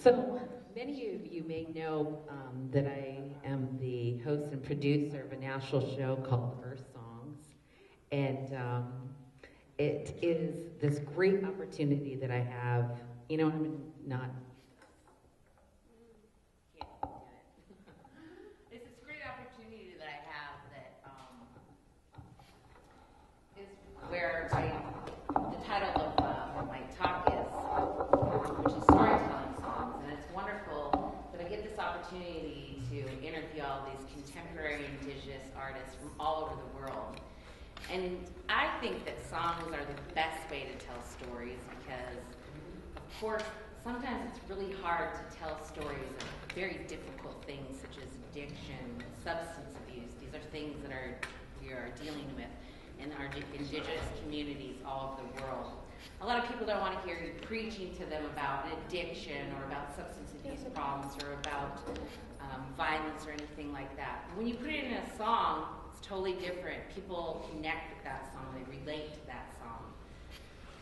So many of you may know that I am the host and producer of a national show called Earth Songs. And it is this great opportunity that I have. You know, I'm not... It's this great opportunity that I have that is where the title of my talk is, which is Storytelling Songs. And it's wonderful that I get this opportunity to interview all these contemporary indigenous artists from all over the world. And I think that songs are the best way to tell stories because, of course, sometimes it's really hard to tell stories of very difficult things such as addiction, substance abuse. These are things that we are dealing with in our indigenous communities all over the world. A lot of people don't want to hear you preaching to them about addiction or about substance abuse problems or about violence or anything like that. When you put it in a song, it's totally different. People connect with that song. They relate to that song.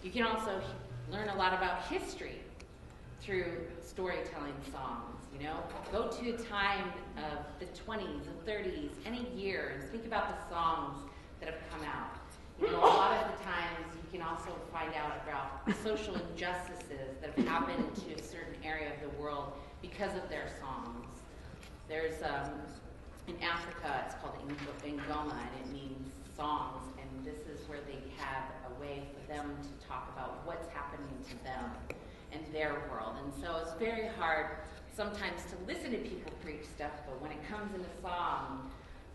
You can also learn a lot about history through storytelling songs, you know. Go to a time of the 20s, the 30s, any year, and think about the songs that have come out. You know, a lot of the times you can also find out about social injustices that have happened to a certain area of the world because of their songs. There's, in Africa, it's called Ngoma, and it means songs, and this is where they have a way for them to talk about what's happening to them and their world. And so it's very hard sometimes to listen to people preach stuff, but when it comes in a song,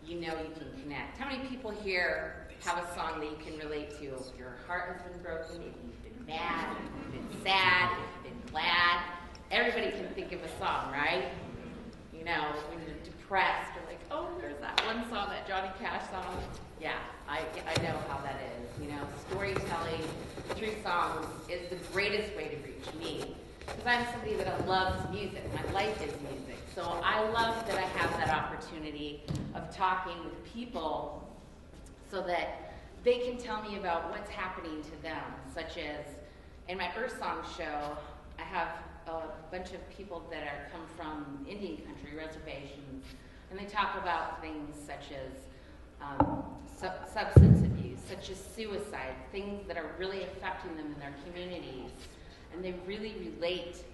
you know you can connect. How many people here have a song that you can relate to? If your heart has been broken, if you've been mad, if you've been sad, if you've been glad, everybody can think of a song, right? You know, when you're depressed, you're like, oh, there's that one song, that Johnny Cash song. Yeah, I know how that is. You know, storytelling through songs is the greatest way to reach me. Because I'm somebody that loves music. My life is music. So I love that I have that opportunity of talking with people so that they can tell me about what's happening to them. Such as in my Earth Song show, I have a bunch of people that come from Indian country reservations, and they talk about things such as substance abuse, such as suicide, things that are really affecting them in their communities. And they really relate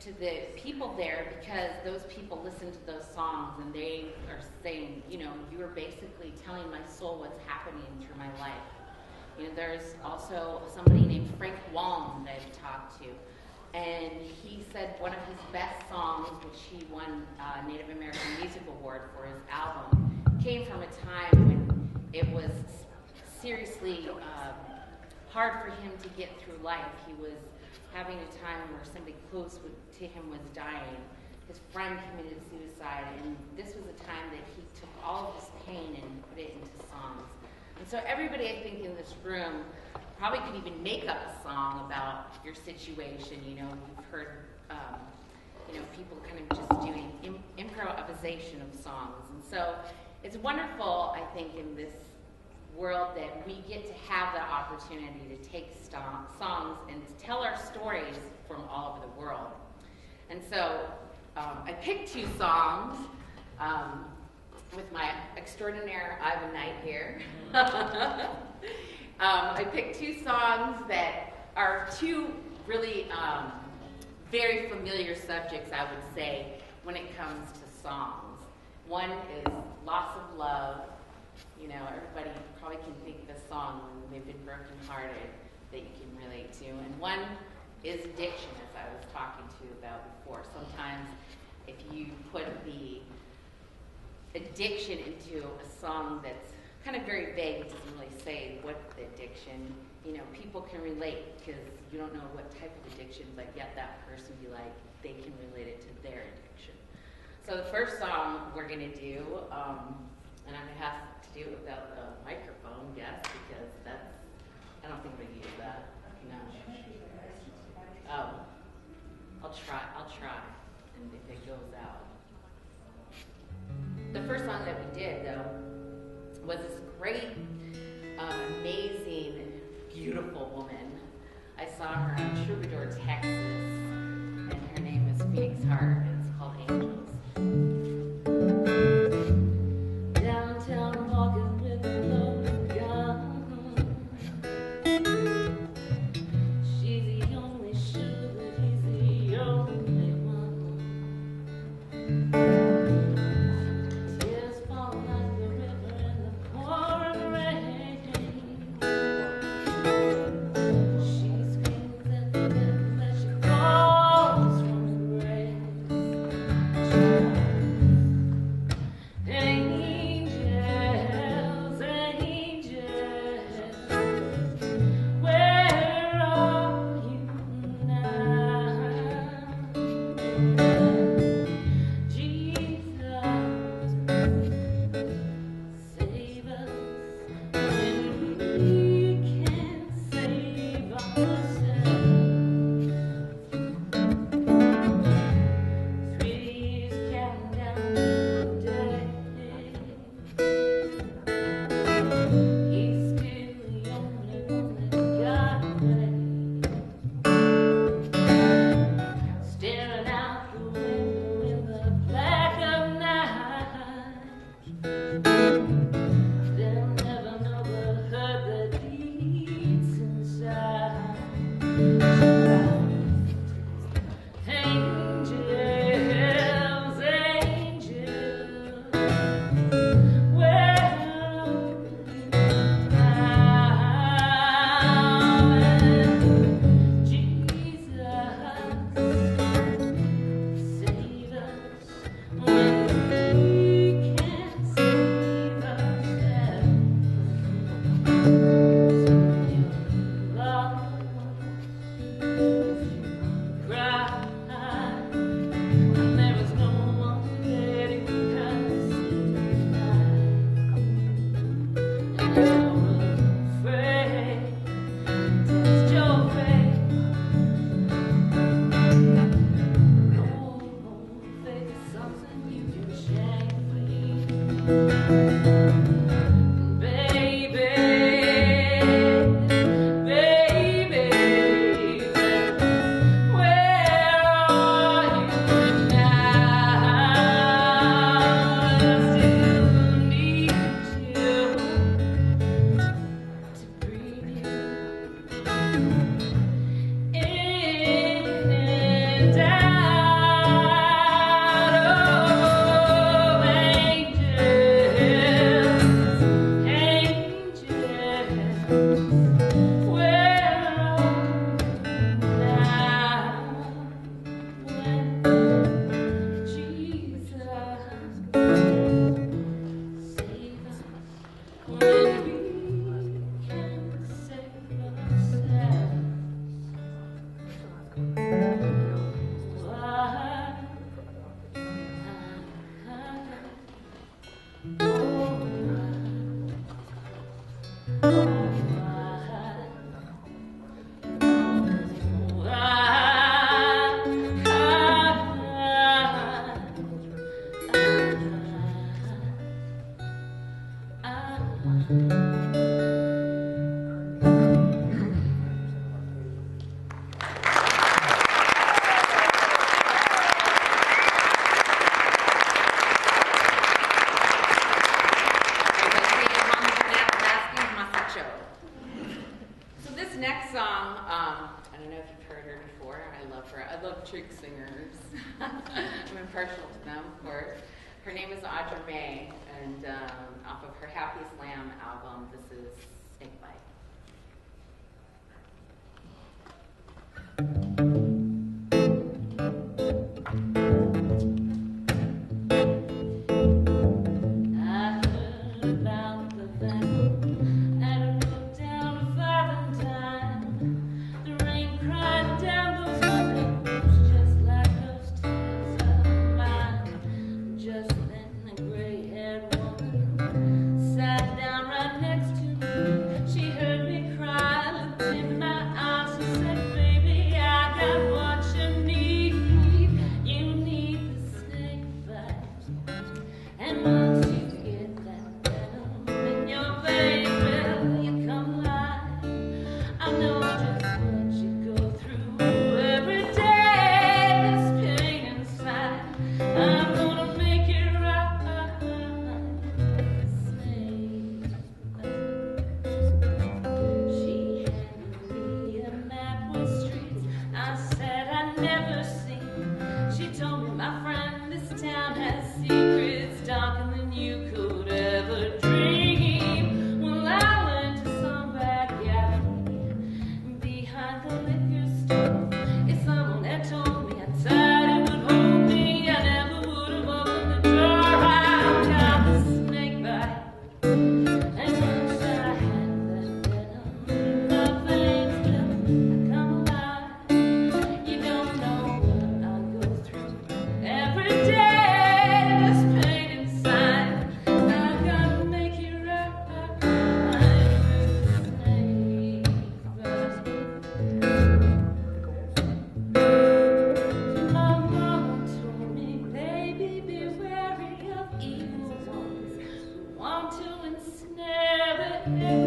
to the people there because those people listen to those songs and they are saying, you know, you are basically telling my soul what's happening through my life. You know, there's also somebody named Frank Wallen that I've talked to. And he said one of his best songs, which he won a Native American Music Award for his album, came from a time when it was seriously hard for him to get through life. He was having a time where somebody close to him was dying. His friend committed suicide, and this was a time that he took all of his pain and put it into songs. And so everybody, I think, in this room probably could even make up a song about your situation. You know, we've heard, you know, people kind of just doing improvisation of songs. And so it's wonderful, I think, in this world that we get to have the opportunity to take songs and to tell our stories from all over the world. And so I picked two songs with my extraordinaire Ivan Knight here. I picked two songs that are two really very familiar subjects, I would say, when it comes to songs. One is Loss of Love. You know, everybody probably can think of a song when they've been brokenhearted that you can relate to. And one is addiction, as I was talking to you about before. Sometimes if you put the addiction into a song that's kind of very vague, it doesn't really say what the addiction, you know, people can relate because you don't know what type of addiction, but yet that person, you like, they can relate it to their addiction. So the first song we're going to do, and I'm going to have to do it without the microphone, yes, because that's, I don't think we use that. No. Oh. I'll try. And if it goes out. The first song that we did, though, was this great, amazing, beautiful woman. I saw her in Troubadour, Texas, and her name is Phoenix Heart. It's called Angels. Downtown walking with a loaded gun. She's the only shoe that he's the only one. Tears fall like the river in the pouring rain. She screams at the devil as she falls from grace. Angels, angels, where are you now? Jesus, save us when we can't save ourselves. 3 years counting down to the day. He's still the only one that got away. Staring out the window in the black of night. They'll never know the hurt that beats inside. Angels, angels, where are you now? Jesus, save us when we can't save ourselves. Love cry when there is no one there to and you're afraid. Test your faith. Oh, faith is something you can shamefully. Baby, baby, where are you now? I still need you to breathe you in and out. Oh, angels, angels, where are you now? When Jesus, save us when we can't save ourselves. So this next song, I don't know if you've heard her before. I love her. I love trick singers. I'm impartial to them, of course. Her name is Audra May, and off of her Happy Slam album, this is Snake Bite. I heard about the battle and I wrote down a Valentine. The rain cried down those windows just like those tears of mine. Just then a gray-haired woman sat down right next to me. She heard me cry, looked in my eyes, she said, baby, I Thank you.